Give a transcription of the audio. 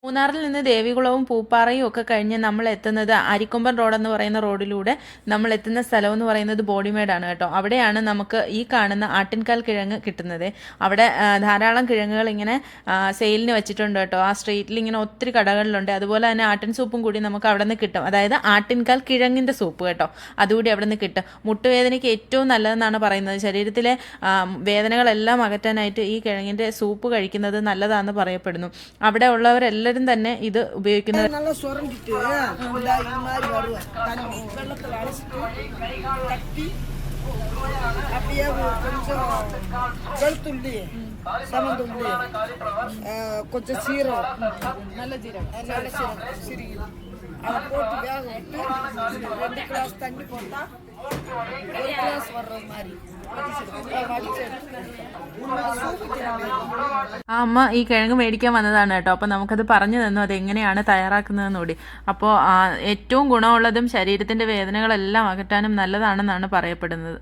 മൂന്നാറിൽ നിന്ന് ദേവികുളവും പൂപ്പാറയും ഒക്കെ കഴിഞ്ഞ് നമ്മൾ എത്തുന്നത് അരിക്കൊമ്പൻ റോഡെന്ന് പറയുന്ന റോഡിലൂടെ നമ്മൾ എത്തുന്ന സ്ഥലം എന്ന് പറയുന്നത് ബോഡിമേടാണ് കേട്ടോ. അവിടെയാണ് നമുക്ക് ഈ കാണുന്ന ആട്ടിൻകാൽ കിഴങ്ങ് കിട്ടുന്നത്. അവിടെ ധാരാളം കിഴങ്ങുകൾ ഇങ്ങനെ സെയിലിന് വെച്ചിട്ടുണ്ട് കേട്ടോ. ആ സ്ട്രീറ്റിൽ ഇങ്ങനെ ഒത്തിരി കടകളിലുണ്ട്. അതുപോലെ തന്നെ ആട്ടിൻ സൂപ്പും കൂടി നമുക്ക് അവിടെ നിന്ന് കിട്ടും. അതായത് ആട്ടിൻകാൽ കിഴങ്ങിൻ്റെ സൂപ്പ് കേട്ടോ, അതുകൂടി അവിടെ നിന്ന് കിട്ടും. മുട്ടുവേദനയ്ക്ക് ഏറ്റവും നല്ലതെന്നാണ് പറയുന്നത്. ശരീരത്തിലെ വേദനകളെല്ലാം അകറ്റാനായിട്ട് ഈ കിഴങ്ങിൻ്റെ സൂപ്പ് കഴിക്കുന്നത് നല്ലതാണെന്ന് പറയപ്പെടുന്നു. അവിടെ ഉള്ളവരെല്ലാം തന്നെ ഇത് ഉപയോഗിക്കുന്നത്. அப்படியே கொஞ்சம் வெளுத்துள்ளி சமந்துள்ளி கொஞ்சம் சீரகம் நல்ல சீரகம் அதை போட்டு வேக விட்டு 2 கிளாஸ் தண்ணி போட்டா 1 கிளாஸ் வர்ற மாதிரி ആ അമ്മ ഈ കിഴങ്ങ് മേടിക്കാൻ വന്നതാണ് കേട്ടോ. അപ്പോൾ നമുക്കത് പറഞ്ഞു തന്നു അതെങ്ങനെയാണ് തയ്യാറാക്കുന്നതെന്ന് കൂടി. അപ്പോൾ ഏറ്റവും ഗുണമുള്ളതും ശരീരത്തിൻ്റെ വേദനകളെല്ലാം അകറ്റാനും നല്ലതാണെന്നാണ് പറയപ്പെടുന്നത്.